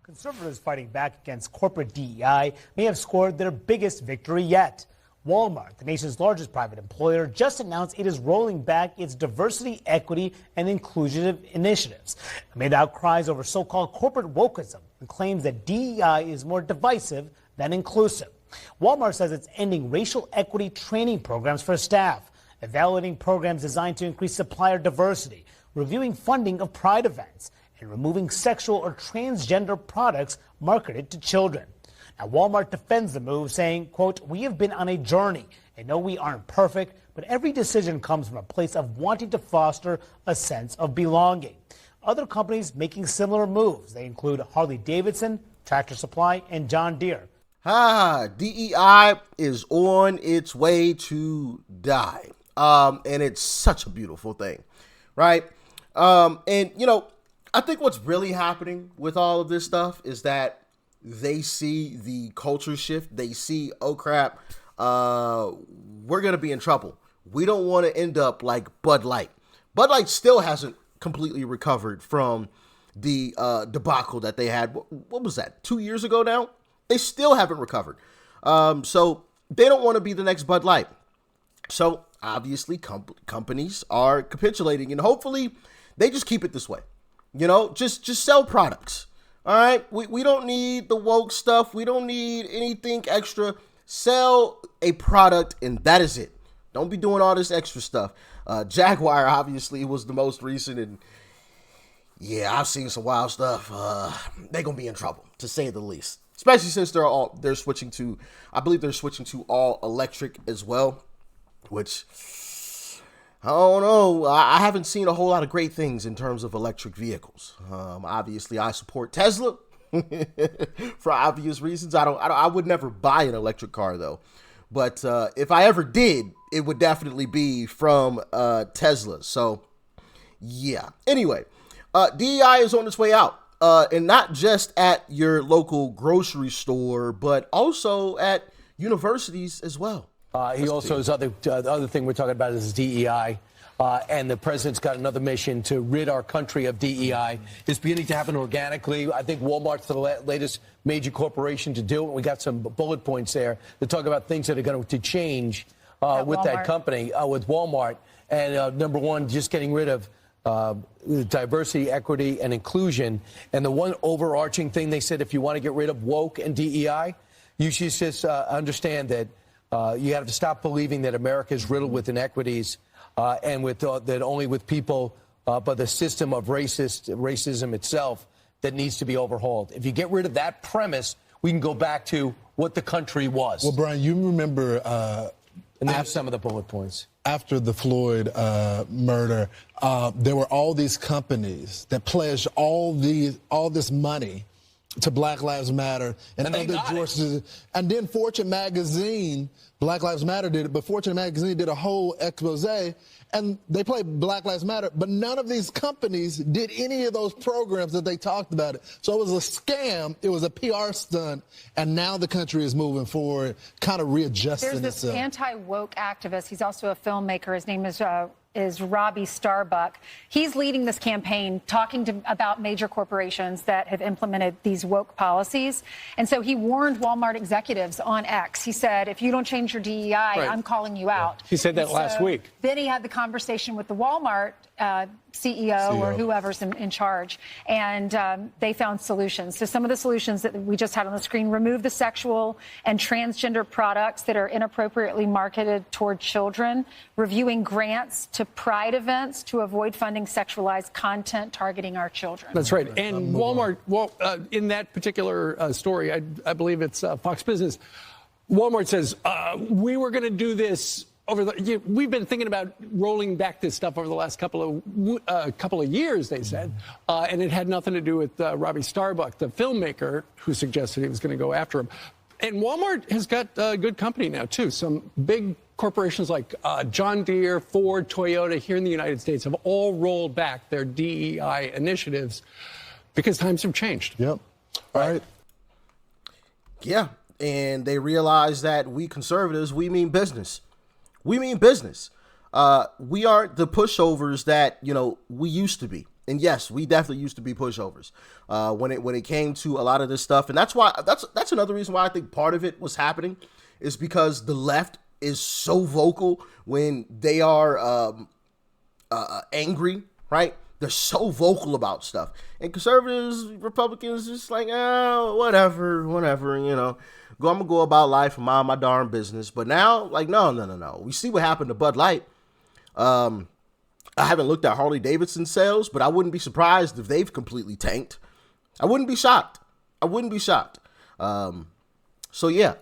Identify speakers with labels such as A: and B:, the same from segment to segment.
A: Conservatives fighting back against corporate DEI may have scored their biggest victory yet. Walmart, the nation's largest private employer, just announced it is rolling back its diversity, equity, and inclusion initiatives amid outcries over so-called corporate wokeism and claims that DEI is more divisive than inclusive. Walmart says it's ending racial equity training programs for staff, evaluating programs designed to increase supplier diversity, reviewing funding of pride events, and removing sexual or transgender products marketed to children. Now, Walmart defends the move, saying, quote, "We have been on a journey and know we aren't perfect, but every decision comes from a place of wanting to foster a sense of belonging." Other companies making similar moves. They include Harley-Davidson, Tractor Supply, and John Deere.
B: DEI is on its way to die. And it's such a beautiful thing, right? And, you know, I think what's really happening with all of this stuff is that they see the culture shift. They see, oh, crap, we're going to be in trouble. We don't want to end up like Bud Light. Bud Light still hasn't completely recovered from the debacle that they had. What was that, 2 years ago now? They still haven't recovered. So they don't want to be the next Bud Light. So obviously companies are capitulating, and hopefully they just keep it this way. You know, just sell products. All right. We don't need the woke stuff. We don't need anything extra. Sell a product, and that is it. Don't be doing all this extra stuff. Jaguar obviously was the most recent, and yeah, I've seen some wild stuff. They're gonna be in trouble, to say the least. Especially since they're switching to, I believe they're switching to all electric as well, which I don't know. I haven't seen a whole lot of great things in terms of electric vehicles. Obviously, I support Tesla for obvious reasons. I would never buy an electric car though, but if I ever did, it would definitely be from Tesla. So yeah. Anyway, DEI is on its way out. And not just at your local grocery store, but also at universities as well.
C: He also is the other thing we're talking about is DEI. And the president's got another mission to rid our country of DEI. It's beginning to happen organically. I think Walmart's the latest major corporation to do it. We got some bullet points there to talk about things that are going to change with that company, with Walmart. And number one, just getting rid of diversity, equity, and inclusion. And the one overarching thing they said, if you want to get rid of woke and DEI, you should just understand that you have to stop believing that America is riddled with inequities and with that only with people, but the system of racism itself that needs to be overhauled. If you get rid of that premise, we can go back to what the country was.
D: Well, Brian, you remember...
C: and they have some of the bullet points.
D: After the Floyd murder, there were all these companies that pledged all this money to Black Lives Matter and other Georges. And then Fortune magazine, Black Lives Matter did it, but Fortune magazine did a whole expose, and they played Black Lives Matter, but none of these companies did any of those programs that they talked about. So it was a scam, it was a PR stunt, and now the country is moving forward, kind of readjusting itself.
E: There's this anti-woke activist. He's also a filmmaker. His name is Robbie Starbuck. He's leading this campaign, talking about major corporations that have implemented these woke policies. And so he warned Walmart executives on X. He said, if you don't change your DEI, I'm calling you out.
C: He said that last week.
E: Then he had the conversation with the Walmart CEO or whoever's in charge, and they found solutions. So some of the solutions that we just had on the screen: remove the sexual and transgender products that are inappropriately marketed toward children, reviewing grants to pride events to avoid funding sexualized content targeting our children.
F: That's right. And Walmart, in that particular story, I believe it's Fox Business, Walmart says, we were going to do this we've been thinking about rolling back this stuff over the last couple of years, they said, and it had nothing to do with Robbie Starbuck, the filmmaker, who suggested he was going to go after him. And Walmart has got good company now, too. Some big corporations like John Deere, Ford, Toyota here in the United States have all rolled back their DEI initiatives because times have changed.
D: Yep. All right.
B: Yeah. And they realize that we conservatives, we mean business. We mean business. We aren't the pushovers that, we used to be. And yes, we definitely used to be pushovers when it came to a lot of this stuff. And that's another reason why I think part of it was happening is because the left is so vocal when they are angry, right? They're so vocal about stuff. And conservatives, Republicans, just like, oh, whatever, you know. I'm going to go about life and mind my darn business. But now, like, no. We see what happened to Bud Light. I haven't looked at Harley Davidson sales, but I wouldn't be surprised if they've completely tanked. I wouldn't be shocked. So yeah,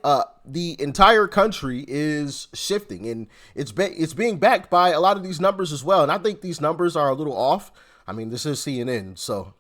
B: the entire country is shifting, and it's being backed by a lot of these numbers as well. And I think these numbers are a little off. I mean, this is CNN, so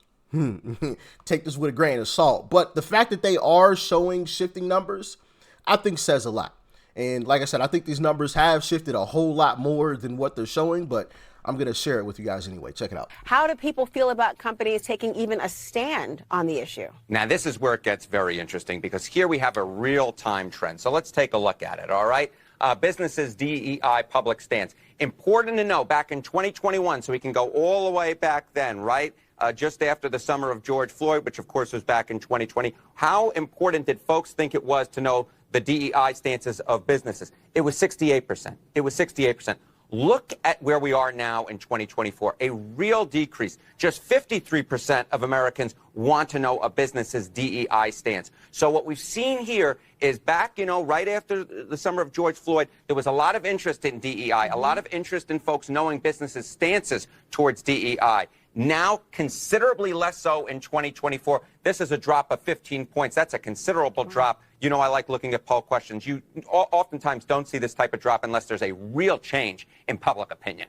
B: take this with a grain of salt. But the fact that they are showing shifting numbers, I think says a lot. And like I said, I think these numbers have shifted a whole lot more than what they're showing, but I'm going to share it with you guys anyway. Check it out.
G: How do people feel about companies taking even a stand on the issue?
H: Now, this is where it gets very interesting because here we have a real-time trend. So let's take a look at it, all right? Businesses' DEI public stance. Important to know, back in 2021, so we can go all the way back then, right? Just after the summer of George Floyd, which of course was back in 2020. How important did folks think it was to know the DEI stances of businesses? It was 68%. It was 68%. Look at where we are now in 2024, a real decrease. Just 53% of Americans want to know a business's DEI stance. So what we've seen here is back, right after the summer of George Floyd, there was a lot of interest in DEI, a lot of interest in folks knowing businesses' stances towards DEI. Now, considerably less so in 2024. This is a drop of 15 points. That's a considerable drop. I like looking at poll questions. You oftentimes don't see this type of drop unless there's a real change in public opinion.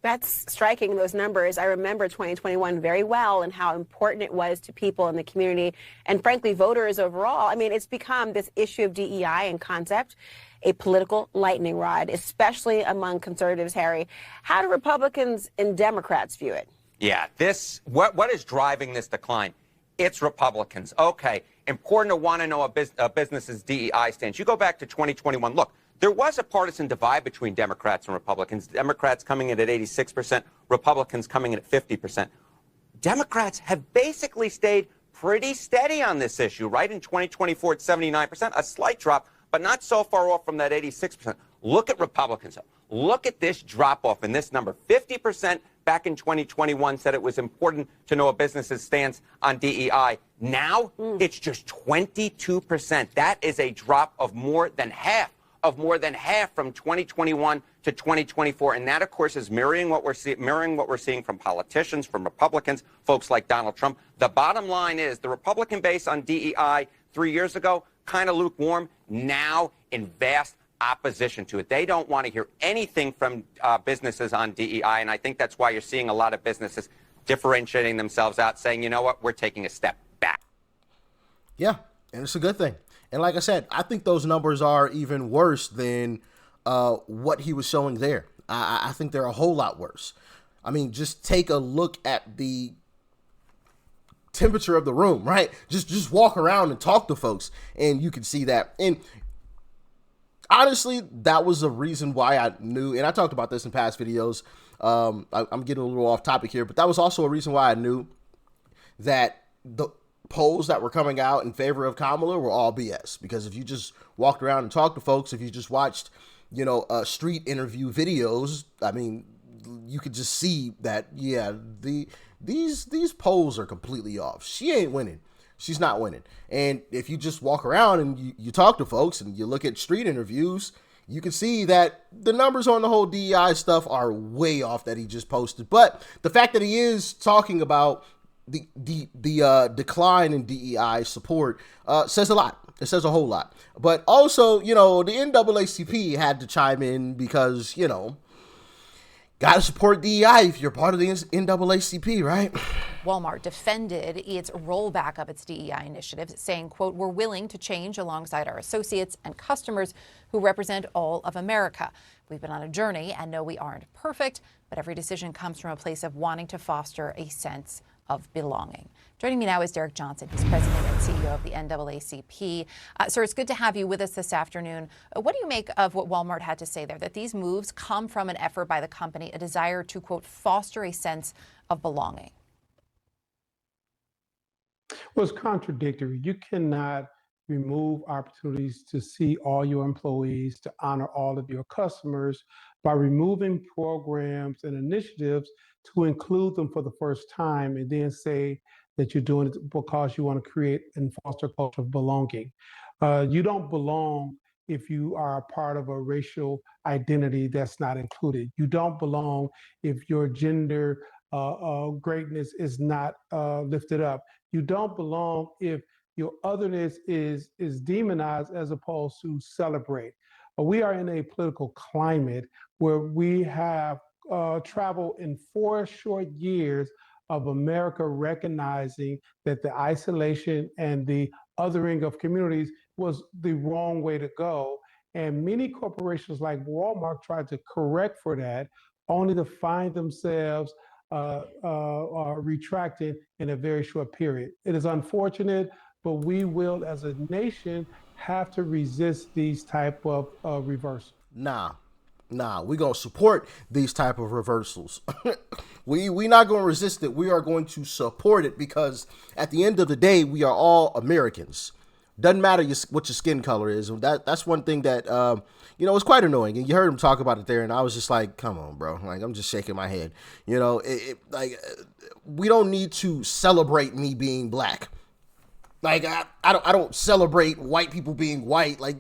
G: That's striking, those numbers. I remember 2021 very well and how important it was to people in the community and, frankly, voters overall. I mean, it's become this issue of DEI and concept a political lightning rod, especially among conservatives, Harry. How do Republicans and Democrats view it?
H: Yeah, what is driving this decline? It's Republicans. Okay, important to want to know a business's DEI stance. You go back to 2021. Look, there was a partisan divide between Democrats and Republicans. Democrats coming in at 86%, Republicans coming in at 50%. Democrats have basically stayed pretty steady on this issue, right? In 2024, it's 79%, a slight drop, but not so far off from that 86%. Look at Republicans. Look at this drop-off in this number. 50% back in 2021 said it was important to know a business's stance on DEI. Now, it's just 22%. That is a drop of more than half from 2021 to 2024. And that, of course, is mirroring what we're seeing from politicians, from Republicans, folks like Donald Trump. The bottom line is the Republican base on DEI 3 years ago, kind of lukewarm, now in vast opposition to it. They don't want to hear anything from businesses on DEI, and I think that's why you're seeing a lot of businesses differentiating themselves out, saying, you know what, we're taking a step back.
B: Yeah, and it's a good thing. And like I said, I think those numbers are even worse than what he was showing there. I think they're a whole lot worse. I mean, just take a look at the temperature of the room, right? Just walk around and talk to folks, and you can see that. And honestly, that was a reason why I knew, and I talked about this in past videos. I'm getting a little off topic here, but that was also a reason why I knew that the polls that were coming out in favor of Kamala were all BS. Because if you just walked around and talked to folks, if you just watched, street interview videos, I mean, you could just see that, yeah, these polls are completely off. She ain't winning. She's not winning. And if you just walk around and you talk to folks and you look at street interviews, you can see that the numbers on the whole DEI stuff are way off that he just posted. But the fact that he is talking about the decline in DEI support says a lot. It says a whole lot. But also, the NAACP had to chime in because, got to support DEI if you're part of the NAACP, right?
I: Walmart defended its rollback of its DEI initiatives, saying, quote, "We're willing to change alongside our associates and customers who represent all of America. We've been on a journey and know we aren't perfect, but every decision comes from a place of wanting to foster a sense of belonging." Joining me now is Derek Johnson. He's president and CEO of the NAACP. Sir, it's good to have you with us this afternoon. What do you make of what Walmart had to say there, that these moves come from an effort by the company, a desire to, quote, foster a sense of belonging?
J: Well, it's contradictory. You cannot remove opportunities to see all your employees, to honor all of your customers by removing programs and initiatives to include them for the first time and then say that you're doing it because you want to create and foster a culture of belonging. You don't belong if you are a part of a racial identity that's not included. You don't belong if your gender greatness is not lifted up. You don't belong if your otherness is demonized as opposed to celebrate. We are in a political climate where we have traveled in 4 short years of America recognizing that the isolation and the othering of communities was the wrong way to go. And many corporations like Walmart tried to correct for that, only to find themselves retracted in a very short period. It is unfortunate, but we will, as a nation, have to resist these type of reversals.
B: Nah, we're going to support these type of reversals. we not going to resist it. We are going to support it because at the end of the day, we are all Americans. Doesn't matter what your skin color is. That's one thing that, is quite annoying. And you heard him talk about it there. And I was just like, come on, bro. Like, I'm just shaking my head. We don't need to celebrate me being black. Like, I don't celebrate white people being white. Like,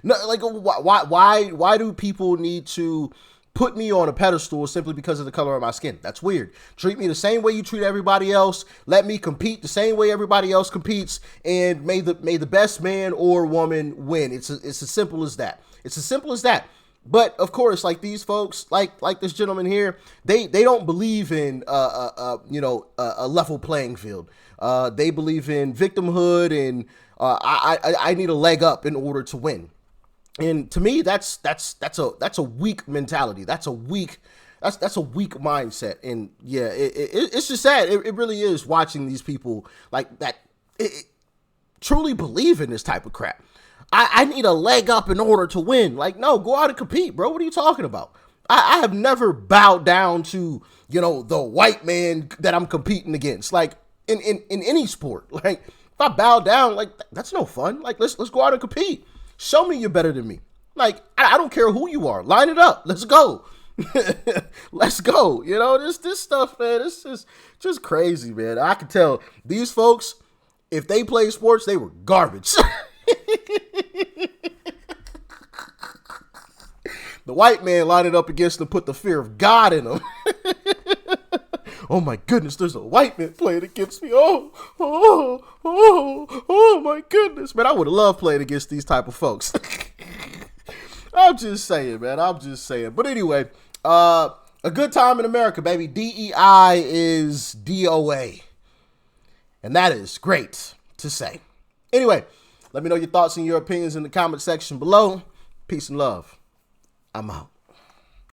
B: no, like, why do people need to put me on a pedestal simply because of the color of my skin? That's weird. Treat me the same way you treat everybody else. Let me compete the same way everybody else competes, and may the best man or woman win. It's as simple as that. It's as simple as that. But of course, like these folks, like this gentleman here, they don't believe in a level playing field. They believe in victimhood and I need a leg up in order to win. And to me, that's a weak mentality. That's a weak mindset. And yeah, it's just sad. It really is watching these people like that truly believe in this type of crap. I need a leg up in order to win. Like, no, go out and compete, bro. What are you talking about? I have never bowed down to, the white man that I'm competing against. Like in any sport. Like, if I bow down, like, that's no fun. Like, let's go out and compete. Show me you're better than me. Like, I don't care who you are. Line it up. Let's go. Let's go. This stuff, man, this is just crazy, man. I can tell these folks, if they play sports, they were garbage. The white man lined it up against them, put the fear of God in them. Oh my goodness, there's a white man playing against me. Oh my goodness. Man, I would have loved playing against these type of folks. I'm just saying, man. But anyway, a good time in America, baby. DEI is DOA. And that is great to say. Anyway, let me know your thoughts and your opinions in the comment section below. Peace and love. I'm out.